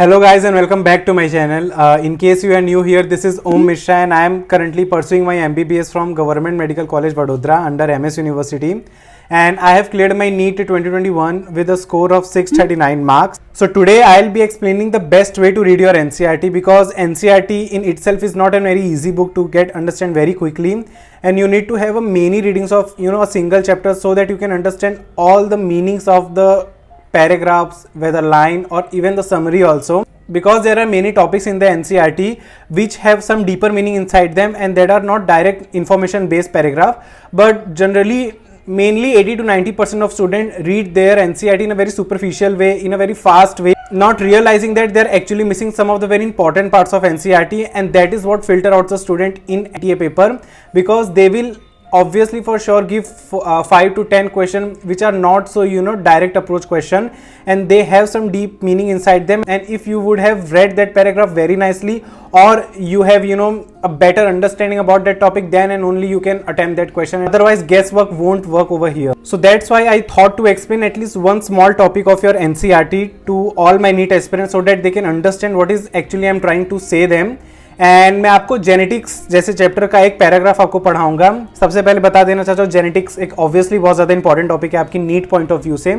Hello guys and welcome back to my channel. In case you are new here, this is Om Mishra and I am currently pursuing my MBBS from Government Medical College Vadodara under MS University. And I have cleared my NEET 2021 with a score of 639 marks. So today I'll be explaining the best way to read your NCERT, because NCERT in itself is not a very easy book to understand very quickly, and you need to have a many readings of a single chapter so that you can understand all the meanings of the paragraphs, whether line or even the summary also, because there are many topics in the NCERT which have some deeper meaning inside them and that are not direct information based paragraph, but generally mainly 80 to 90% of students read their NCERT in a very superficial way, in a very fast way, not realizing that they are actually missing some of the very important parts of NCERT, and that is what filter out the student in NTA paper, because they will obviously for sure give 5 to 10 questions which are not so direct approach question, and they have some deep meaning inside them. And if you would have read that paragraph very nicely, or you have a better understanding about that topic, then and only you can attempt that question. Otherwise guesswork won't work over here. So that's why I thought to explain at least one small topic of your NCERT to all my NEET aspirants so that they can understand what is actually I'm trying to say them. And मैं आपको genetics जैसे chapter का एक paragraph आपको पढ़ाऊंगा. सबसे पहले बता देना चाहता हूँ, जेनेटिक्स एक ऑब्वियसली बहुत ज़्यादा इंपॉर्टेंट टॉपिक है आपकी नीट पॉइंट ऑफ व्यू से,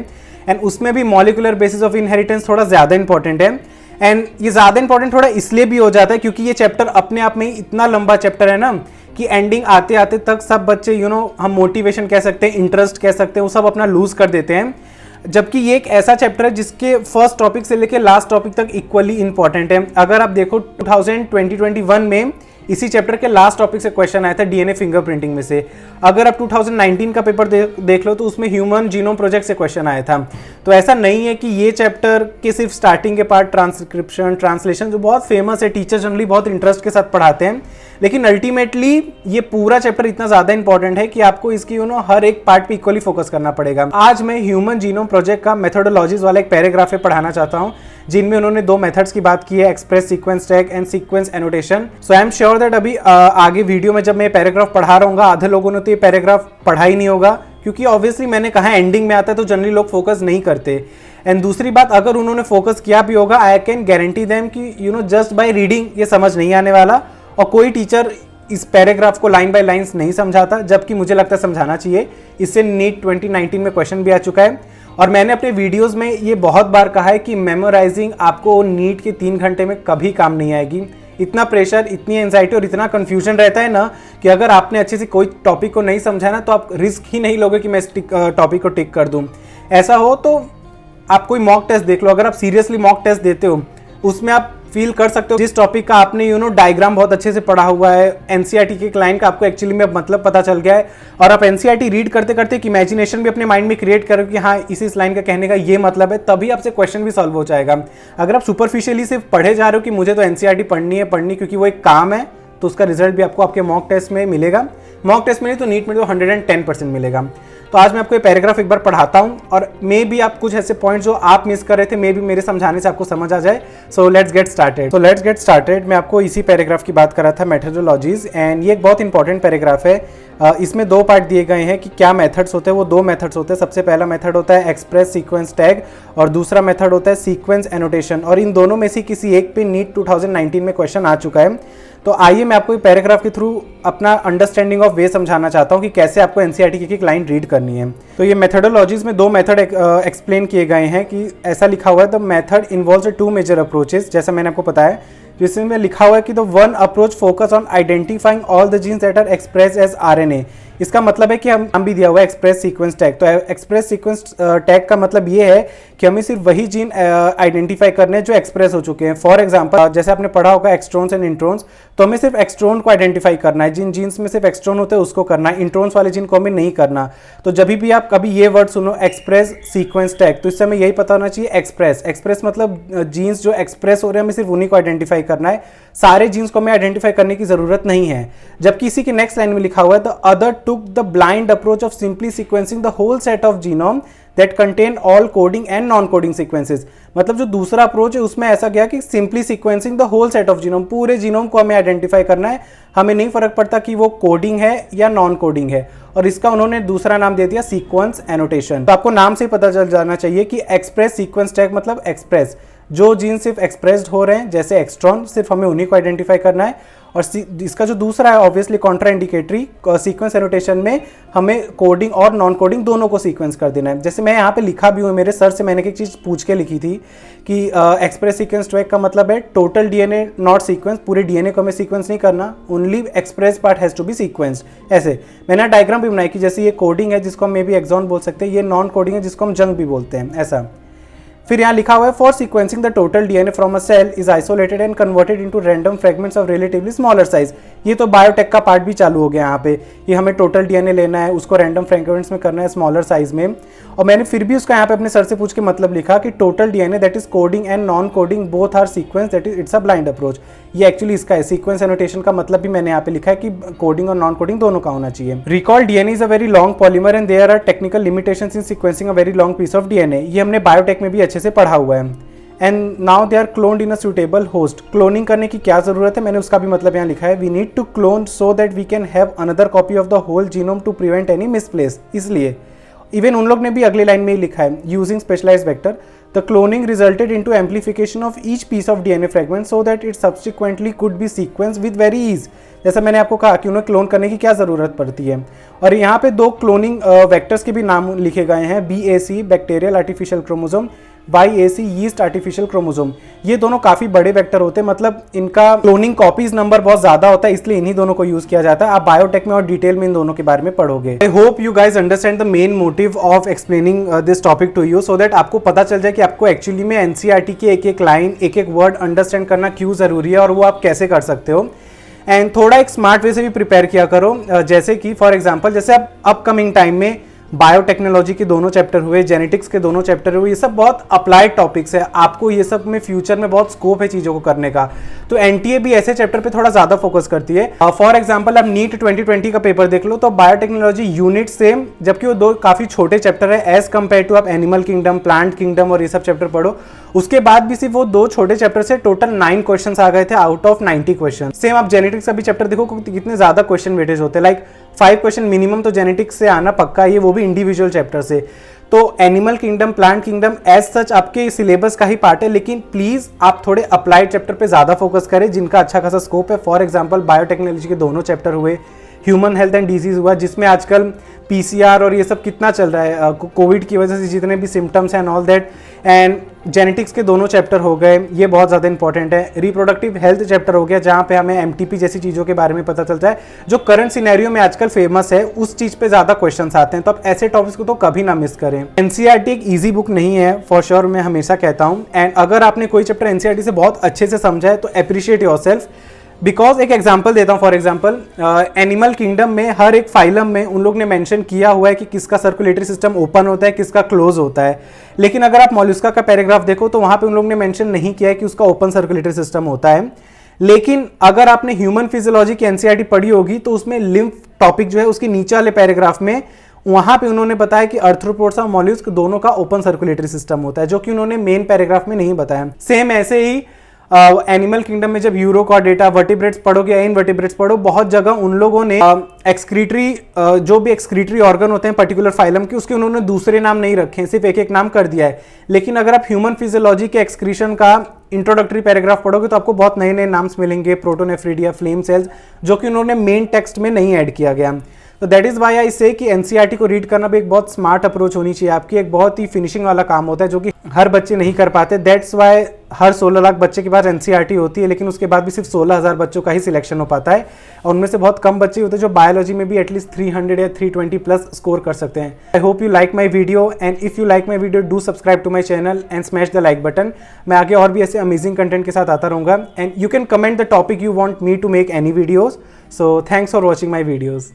एंड उसमें भी मॉलिकुलर बेसिस ऑफ इनहेरिटेंस थोड़ा ज़्यादा इंपॉर्टेंट है. एंड ये ज़्यादा इंपॉर्टेंट थोड़ा इसलिए भी हो जाता है क्योंकि ये चैप्टर अपने आप में इतना लंबा चैप्टर है ना कि एंडिंग आते आते तक सब बच्चे हम मोटिवेशन कह सकते हैं, इंटरेस्ट कह सकते हैं, वो सब अपना लूज कर देते हैं. जबकि ये एक ऐसा चैप्टर है जिसके फर्स्ट टॉपिक से लेकर लास्ट टॉपिक तक इक्वली इंपॉर्टेंट है. अगर आप देखो 2021 में इसी चैप्टर के लास्ट टॉपिक से क्वेश्चन आया था डीएनए फिंगरप्रिंटिंग में से. अगर आप 2019 का पेपर देख लो तो उसमें ह्यूमन जीनोम प्रोजेक्ट से क्वेश्चन आया था. तो ऐसा नहीं है कि ये चैप्टर के सिर्फ स्टार्टिंग के पार्ट ट्रांसक्रिप्शन, ट्रांसलेशन जो बहुत फेमस है, टीचर जनरली बहुत इंटरेस्ट के साथ पढ़ाते हैं, लेकिन अल्टीमेटली ये पूरा चैप्टर इतना ज़्यादा इंपॉर्टेंट है कि आपको इसकी हर एक पार्ट पे इक्वली फोकस करना पड़ेगा. आज मैं ह्यूमन जीनोम प्रोजेक्ट का मेथोडोलॉजीज वाला एक पैराग्राफ पढ़ाना चाहता हूँ, जिनमें उन्होंने दो मेथड्स की बात की है, express sequence tag and sequence annotation. So I am sure that अभी आगे वीडियो में जब मैं पैराग्राफ पढ़ा रहा हूँ, आधे लोगों ने तो ये पैराग्राफ पढ़ा ही नहीं होगा, क्योंकि ऑब्वियसली मैंने कहा एंडिंग में आता है तो जनरली लोग फोकस नहीं करते. एंड दूसरी बात, अगर उन्होंने फोकस किया भी होगा, आई कैन गारंटी देम कि जस्ट बाय रीडिंग ये समझ नहीं आने वाला, और कोई टीचर इस पैराग्राफ को लाइन बाय लाइन नहीं समझाता, जबकि मुझे लगता है समझाना चाहिए. इससे नीट 2019 में क्वेश्चन भी आ चुका है, और मैंने अपने वीडियोस में ये बहुत बार कहा है कि मेमोराइजिंग आपको नीट के 3 घंटे में कभी काम नहीं आएगी. इतना प्रेशर, इतनी एंजाइटी और इतना कंफ्यूजन रहता है ना कि अगर आपने अच्छे से कोई टॉपिक को नहीं समझा ना तो आप रिस्क ही नहीं लोगे कि मैं इस टॉपिक को टिक कर दूं. ऐसा हो तो आप कोई मॉक टेस्ट देख लो. अगर आप सीरियसली मॉक टेस्ट देते हो, उसमें आप फील कर सकते हो जिस टॉपिक का आपने डायग्राम बहुत अच्छे से पढ़ा हुआ है, एनसीईआरटी के क्लाइंट का आपको एक्चुअली में मतलब पता चल गया है, और आप एनसीईआरटी रीड करते करते एक इमेजिनेशन भी अपने माइंड में क्रिएट करो कि हाँ इस लाइन का कहने का ये मतलब है, तभी आपसे क्वेश्चन भी सॉल्व हो जाएगा. अगर आप सुपरफिशियली सिर्फ पढ़े जा रहे हो कि मुझे तो एनसीईआरटी पढ़नी क्योंकि वो एक काम है, तो उसका रिजल्ट भी आपको आपके मॉक टेस्ट में मिलेगा. मॉक टेस्ट में नहीं तो नीट में तो 110% मिलेगा. तो आज मैं आपको ये पैराग्राफ एक बार पढ़ाता हूँ, और मे बी आप कुछ ऐसे पॉइंट जो आप मिस कर रहे थे, मे बी मेरे समझाने से आपको समझ आ जाए. So let's get started. मैं आपको इसी पैराग्राफ की बात कर रहा था, मेथोडोलॉजीज, एंड ये एक बहुत इंपॉर्टेंट पैराग्राफ है. इसमें 2 पार्ट दिए गए हैं कि क्या मेथड्स होते हैं. वो 2 मेथड्स होते हैं. सबसे पहला मेथड होता है एक्सप्रेस सीक्वेंस टैग, और दूसरा मेथड होता है सीक्वेंस एनोटेशन, और इन दोनों में से किसी एक पे नीट 2019 में क्वेश्चन आ चुका है. तो आइए मैं आपको पैराग्राफ के थ्रू अपना अंडरस्टैंडिंग ऑफ वे समझाना चाहता हूँ कि कैसे आपको एनसीईआरटी की एक लाइन रीड करनी है. तो ये मेथोडोलॉजीज में 2 मेथड एक्सप्लेन किए गए हैं कि ऐसा लिखा हुआ है, the method involves 2 major approaches, जैसा मैंने आपको बताया. जिसमें लिखा हुआ है कि the one approach focus on identifying all the genes that are express as RNA. इसका मतलब है कि हम नाम भी दिया हुआ है एक्सप्रेस सीक्वेंस टैग. तो एक्सप्रेस सीक्वेंस टैग का मतलब ये है कि हमें सिर्फ वही जीन आइडेंटिफाई करने जो एक्सप्रेस हो चुके हैं. फॉर एग्जांपल जैसे आपने पढ़ा होगा एक्सट्रॉन्स एंड इंट्रॉन्स, तो हमें सिर्फ एक्सट्रॉन को आइडेंटिफाई करना है. जिन जीन्स में सिर्फ एक्सट्रॉन होते हैं उसको करना है, इंट्रॉन्स वाले जीन को हमें नहीं करना. तो जब भी आप कभी ये वर्ड सुनो एक्सप्रेस सीक्वेंस टैग, तो इससे हमें यही पता होना चाहिए एक्सप्रेस मतलब जीन्स जो एक्सप्रेस हो रहे हैं हमें सिर्फ उन्हीं को आइडेंटिफाई करना है, सारे जीन्स को हमें आइडेंटिफाई करने की जरूरत नहीं है. जबकि इसी के नेक्स्ट लाइन में लिखा हुआ है the other took the blind approach of simply sequencing the whole set of genome that contain all coding and non coding sequences. मतलब जो दूसरा अप्रोच है उसमें ऐसा गया कि simply sequencing the whole set of genome, पूरे जीनोम को हमें आइडेंटिफाई करना है, हमें नहीं फर्क पड़ता कि वो कोडिंग है या नॉन कोडिंग है. और इसका उन्होंने दूसरा नाम दे दिया सीक्वेंस एनोटेशन. तो आपको नाम से ही पता चल जाना चाहिए कि एक्सप्रेस सीक्वेंस टैग मतलब एक्सप्रेस जो जीन सिर्फ एक्सप्रेस्ड हो रहे हैं जैसे एक्सट्रॉन, सिर्फ हमें उन्हीं को आइडेंटिफाई करना है। और इसका जो दूसरा है obviously Contra indicatory, sequence annotation में हमें कोडिंग और नॉन कोडिंग दोनों को सीक्वेंस कर देना है। जैसे मैं यहाँ पे लिखा भी हूँ, मेरे सर से मैंने एक चीज़ पूछ के लिखी थी कि एक्सप्रेस सीक्वेंस ट्रैक का मतलब है टोटल डीएनए नॉट सीक्वेंस, पूरे डीएनए को हमें सीक्वेंस नहीं करना, only express part has to be sequence. ऐसे मैंने डायग्राम भी बनाई कि जैसे ये कोडिंग है जिसको हम मे बी एक्सॉन बोल सकते हैं, ये नॉन कोडिंग है जिसको हम जंक भी बोलते हैं, ऐसा। फिर यहाँ लिखा हुआ है for sequencing the total DNA from a cell is isolated and converted into random fragments of relatively smaller size. ये तो बायोटेक का पार्ट भी चालू हो गया यहाँ पे, ये हमें टोटल डीएनए लेना है, उसको रैंडम फ्रेगमेंट्स में करना है स्मॉलर साइज में। और मैंने फिर भी उसका यहाँ पे अपने सर से पूछ के मतलब लिखा कि total DNA that is coding and non coding both are sequence, that is it's a blind approach. ये एक्चुअली इसका है, सीक्वेंस एनोटेशन का मतलब भी मैंने यहाँ पे लिखा है कि कोडिंग और नॉन कोडिंग दोनों का होना चाहिए। Recall DNA is a very long polymer and there are technical limitations in sequencing a very long piece of DNA. ये हमने बायोटेक में भी अच्छे से पढ़ा हुआ है। And now they are cloned in a suitable host. Cloning करने की क्या जरूरत है, मैंने उसका भी मतलब यहाँ लिखा है, we need to clone so that we can have another copy of the whole genome to prevent any misplace. इसलिए इवन उन लोग ने भी अगली लाइन में ही लिखा है, using specialised vector the cloning resulted into amplification of each piece of DNA fragment so that it subsequently could be sequence with very ease. जैसा मैंने आपको कहा कि उन्हें क्लोन करने की क्या जरूरत पड़ती है। और यहाँ पे दो क्लोनिंग वेक्टर्स के भी नाम लिखे गए हैं, BAC bacterial artificial chromosome, YAC yeast artificial chromosome. ये दोनों काफी बड़े वेक्टर होते हैं, मतलब इनका क्लोनिंग कॉपीज नंबर बहुत ज्यादा होता है, इसलिए इन्हीं दोनों को यूज किया जाता है। आप बायोटेक में और डिटेल में इन दोनों के बारे में पढ़ोगे। I hope you guys understand the main motive of explaining this topic to you, so that आपको पता चल जाए कि आपको एक्चुअली में NCERT की एक एक लाइन, एक एक वर्ड अंडरस्टैंड करना क्यों जरूरी है और वो आप कैसे कर सकते हो। एंड थोड़ा एक स्मार्ट वे से भी प्रिपेयर किया करो, जैसे कि फॉर एग्जाम्पल जैसे आप अपकमिंग टाइम में बायोटेक्नोलॉजी के दोनों चैप्टर हुए, जेनेटिक्स के दोनों चैप्टर हुए, ये सब बहुत अप्लाइड टॉपिक्स है, आपको ये सब में फ्यूचर में बहुत स्कोप है चीज़ों को करने का। तो एनटीए भी ऐसे चैप्टर पे थोड़ा ज़्यादा फोकस करती है। फॉर एग्जांपल आप नीट 2020 का पेपर देख लो तो बायोटेक्नोलॉजी यूनिट सेम, जबकि वो दो काफ़ी छोटे चैप्टर है एज कम्पेयर टू आप एनिमल किंगडम, प्लांट किंगडम और ये सब चैप्टर पढ़ो। उसके बाद भी सिर्फ वो दो छोटे चैप्टर से टोटल 9 क्वेश्चंस आ गए थे आउट ऑफ 90 क्वेश्चन। सेम आप जेनेटिक्स का भी चैप्टर देखो कितने ज्यादा क्वेश्चन वेटेज होते हैं, लाइक 5 क्वेश्चन मिनिमम तो जेनेटिक्स से आना पक्का, ये वो भी इंडिविजुअल चैप्टर से। तो animal kingdom, plant kingdom as such आपके सिलेबस का ही पार्ट है, लेकिन प्लीज आप थोड़े अप्लाइड चैप्टर पे ज्यादा फोकस करें जिनका अच्छा खासा स्कोप है। फॉर एग्जांपल बायोटेक्नोलॉजी के दोनों चैप्टर हुए, ह्यूमन हेल्थ एंड डिजीज हुआ जिसमें आजकल PCR और ये सब कितना चल रहा है, कोविड की वजह से जितने भी symptoms and all that, and genetics के दोनों चैप्टर हो गए, ये बहुत ज़्यादा इंपॉर्टेंट है। रिप्रोडक्टिव हेल्थ चैप्टर हो गया जहाँ पे हमें MTP जैसी चीज़ों के बारे में पता चलता है जो करंट सिनेरियो में आजकल फेमस है, उस चीज़ पे ज़्यादा क्वेश्चंस आते हैं, तो आप ऐसे टॉपिक्स को तो कभी ना मिस करें। NCERT एक ईजी बुक नहीं है फॉर श्योर, मैं हमेशा कहता हूँ। एंड अगर आपने कोई चैप्टर NCERT से बहुत अच्छे से समझा है तो अप्रिशिएट योरसेल्फ, बिकॉज एक एग्जाम्पल देता हूँ। फॉर एग्जाम्पल एनिमल किंगडम में हर एक फाइलम में उन लोग ने मेंशन किया हुआ है कि किसका सर्कुलेटरी सिस्टम ओपन होता है, किसका क्लोज होता है, लेकिन अगर आप मॉल्यूस्का का पैराग्राफ देखो तो वहां पे उन लोग ने मेंशन नहीं किया है कि उसका ओपन सर्कुलेटरी सिस्टम होता है। लेकिन अगर आपने ह्यूमन फिजियोलॉजी की NCERT पढ़ी होगी तो उसमें लिम्फ टॉपिक जो है उसके नीचे वाले पैराग्राफ में वहां पे उन्होंने बताया कि आर्थ्रोपोड्स और मॉल्यूस्क दोनों का ओपन सर्कुलेटरी सिस्टम होता है, जो कि उन्होंने मेन पैराग्राफ में नहीं बताया। सेम ऐसे ही एनिमल किंगडम में जब यूरोकॉर्डेटा, वर्टिब्रेट्स पढ़ोगे या इनवर्टिब्रेट्स पढ़ो, बहुत जगह उन लोगों ने एक्सक्रीटरी जो भी एक्सक्रीटरी ऑर्गन होते हैं पर्टिकुलर फाइलम के, उसके उन्होंने दूसरे नाम नहीं रखे, सिर्फ एक एक नाम कर दिया है। लेकिन अगर आप ह्यूमन फिजियोलॉजी के एक्सक्रीशन का इंट्रोडक्टरी पैराग्राफ पढ़ोगे तो आपको बहुत नए नए नाम्स मिलेंगे, प्रोटोनेफ्रिडिया, फ्लेम सेल्स, जो कि उन्होंने मेन टेक्स्ट में नहीं ऐड किया गया। तो दैट इज वाई आई से कि NCERT को रीड करना भी एक बहुत स्मार्ट अप्रोच होनी चाहिए आपकी, एक बहुत ही फिनिशिंग वाला काम होता है जो कि हर बच्चे नहीं कर पाते। दैट्स वाई हर 16 लाख बच्चे के पास NCERT होती है, लेकिन उसके बाद भी सिर्फ 16,000 बच्चों का ही सिलेक्शन हो पाता है, और उनमें से बहुत कम बच्चे होते हैं जो बायोलॉजी में भी एटलीस्ट 300 या 320 प्लस स्कोर कर सकते हैं। I hope you like my video, and if you like my video do subscribe to my channel and smash the like button. मैं आगे और भी ऐसे अमेजिंग कंटेंट के साथ आता रहूंगा, and you can comment the topic you want me to make any videos. So thanks for watching my videos.